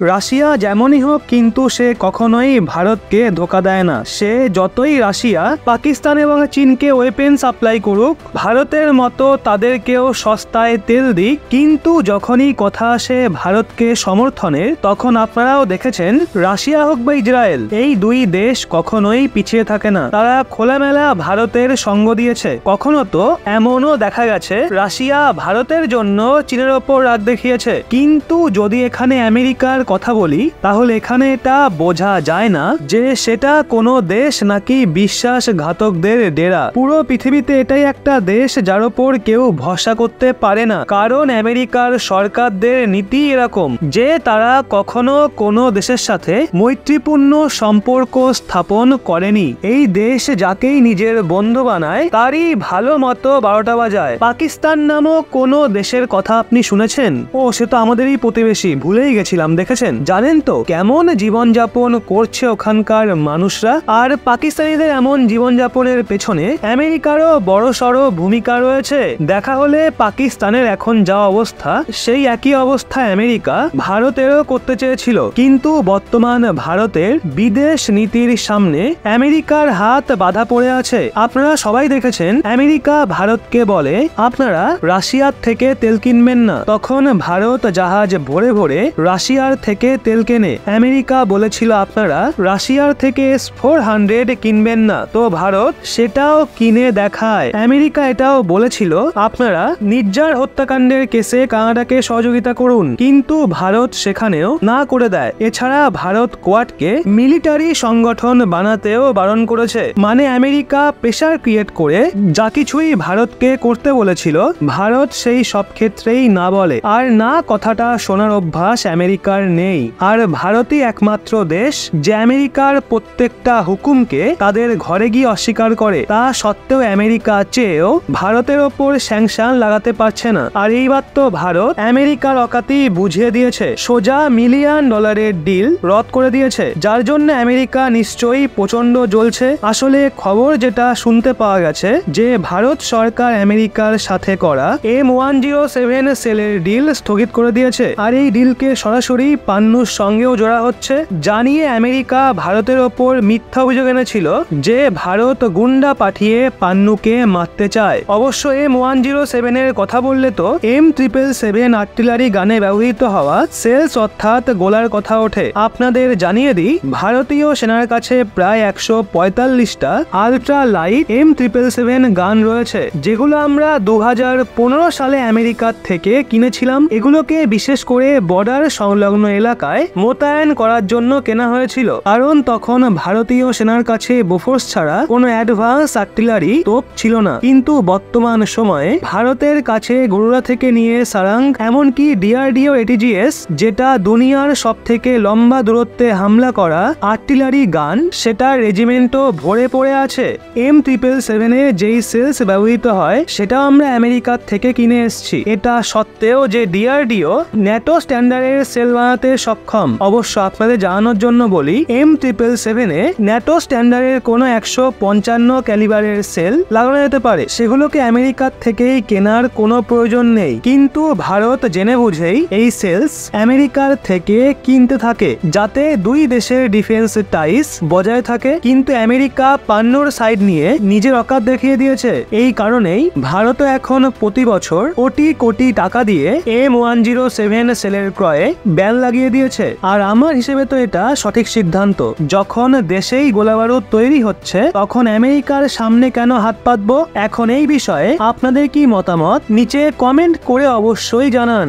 Russia যেমনই হোক কিন্তু সে কখনোই ভারতকে ধোঁকা দেয় না। সে যতই রাশিয়া পাকিস্তান এবং চীনকে ওয়েপেন সাপ্লাই করুক, ভারতের মতো তাদেরকেও সস্তায় তেল দিক, কিন্তু যখনই কথা আসে ভারতকে সমর্থনের, তখন আপনারাও দেখেছেন রাশিয়া হোক বা ইসরায়েল, এই দুই দেশ কখনোই পিছিয়ে থাকে না। তারা খোলামেলা ভারতের সঙ্গ দিয়েছে। কখনো তো এমনও দেখা গেছে রাশিয়া ভারতের জন্য চীনের ওপর রাগ দেখিয়েছে। কিন্তু যদি এখানে আমেরিকার কথা বলি, তাহলে এখানে এটা বোঝা যায় না যে সেটা কোনো দেশ নাকি বিশ্বাসঘাতকদের ডেরা। পুরো পৃথিবীতে এটাই একটা দেশ যার ওপর কেউ ভরসা করতে পারে না, কারণ আমেরিকার সরকারদের নীতি এরকম যে তারা কখনো কোনো দেশের সাথে মৈত্রীপূর্ণ সম্পর্ক স্থাপন করেনি। এই দেশ যাকেই নিজের বন্ধু বানায় তারই ভালো মতো 12টা বাজায়। পাকিস্তান নামক কোনো দেশের কথা আপনি শুনেছেন? ও, সে তো আমাদেরই প্রতিবেশী, ভুলেই গেছিলাম। দেখেছেন? জানেন তো কেমন জীবনযাপন করছে ওখানকার মানুষরা? আর পাকিস্তানিদের এমন জীবনযাপনের পেছনে আমেরিকারও বড়সড় ভূমিকা রয়েছে। দেখা হলে পাকিস্তানের এখন যা অবস্থা, সেই একই অবস্থা আমেরিকা ভারতেরও করতে চেয়েছিল, কিন্তু বর্তমান ভারতের বিদেশ নীতির সামনে আমেরিকার হাত বাঁধা পড়ে আছে। আপনারা সবাই দেখেছেন আমেরিকা ভারতকে বলে আপনারা রাশিয়ার থেকে তেল কিনবেন না, তখন ভারত জাহাজ ভরে ভরে রাশিয়ার থেকে তেল কেনে। আমেরিকা বলেছিল আপনারা রাশিয়ার থেকে S-400 কিনবেন না, তো ভারত সেটাও কিনে দেখায়। আমেরিকা এটাও বলেছিল আপনারা নির্জার হত্যাকাণ্ডের কেসে কানাডাকে সহযোগিতা করুন, কিন্তু ভারত সেখানেও না করে দেয়। এছাড়া ভারত কোয়াডকে মিলিটারি সংগঠন বানাতেও বারণ করেছে। মানে আমেরিকা প্রেসার ক্রিয়েট করে যা কিছুই ভারতকে করতে বলেছিল, ভারত সেই সব ক্ষেত্রেই না বলে। আর না কথাটা শোনার অভ্যাস আমেরিকার নেই। আর ভারতই একমাত্র দেশ যে আমেরিকার প্রত্যেকটা হুকুমকে তাদের ঘরে গিয়ে অস্বীকার করে। তা সত্ত্বেও আমেরিকা চেয়েও ভারতের ওপর স্যাংশন লাগাতে পারছে না। আর এইবার তো ভারত আমেরিকার অকাতি বুঝিয়ে দিয়েছে, সোজা $1 মিলিয়ন ডিল রদ করে দিয়েছে, যার জন্য আমেরিকা নিশ্চয়ই প্রচন্ড জ্বলছে। আসলে খবর যেটা শুনতে পাওয়া গেছে যে ভারত সরকার আমেরিকার সাথে করা M107 সেলের ডিল স্থগিত করে দিয়েছে। আর এই ডিলকে সরাসরি পান্নুর সঙ্গেও জোড়া হচ্ছে, জানিয়ে আমেরিকা ভারতের ওপর মিথ্যা অভিযোগ এনেছিল যে ভারত গুন্ডা পাঠিয়ে পান্নুকে মারতে চায়। অবশ্য M107 এর কথা বললে তো M777 আর্টিলারি গানে ব্যবহৃত হওয়া সেলস অর্থাৎ গোলার কথা ওঠে। আপনাদের জানিয়ে দিই, ভারতীয় সেনার কাছে প্রায় 145টা আলট্রা লাইট M777 গান রয়েছে, যেগুলো আমরা 2015 সালে আমেরিকার থেকে কিনেছিলাম। এগুলোকে বিশেষ করে বর্ডার সংলগ্ন এলাকায় মোতায়েন করার জন্য কেনা হয়েছিল, কারণ তখন ভারতীয় সেনার কাছে বোফোর্স ছাড়া কোনো অ্যাডভান্স আর্টিলারি তোপ ছিল না। কিন্তু বর্তমান সময়ে ভারতের কাছে গরুড়া থেকে নিয়ে সারাং, এমনকি DRDO ATGS, যেটা দুনিয়ার সব থেকে লম্বা দূরত্বে হামলা করা আর্টিলারি গান, সেটা রেজিমেন্টও ভরে পড়ে আছে। M777 এ যেই সেলস ব্যবহৃত হয় সেটা আমরা আমেরিকার থেকে কিনে এসেছি। এটা সত্ত্বেও যে DRDO ন্যাটো স্ট্যান্ডার্ডের সেল বানাতে সক্ষম। অবশ্য আপনাদের জানানোর জন্য বলি, M777 এ ন্যাটো স্ট্যান্ডার্ডের কোনো 155 ক্যালিবারের সেল লাগানো যেতে পারে, সেগুলোকে আমেরিকার থেকেই কেনার কোনো প্রয়োজন নেই। কিন্তু ভারত জেনে বুঝেই এই সেলস আমেরিকার থেকে কিনতে থাকে, যাতে দুই দেশের ডিফেন্স টাইস বজায় থাকে। কিন্তু আমেরিকা পান্নুর সাইড নিয়ে নিজের অকাত দেখিয়ে দিয়েছে। এই কারণেই ভারত এখন প্রতি বছর কোটি কোটি টাকা দিয়ে M107 সেলের ক্রয়ে ব্যান লাগিয়ে দিয়েছে। আর আমার হিসেবে তো এটা সঠিক সিদ্ধান্ত। যখন দেশেই গোলাবারুদ তৈরি হচ্ছে, তখন আমেরিকার সামনে কেন হাত পাতবো? এখন এই বিষয়ে আপনাদের কি মতামত নিচে কমেন্ট করে অবশ্যই জানান।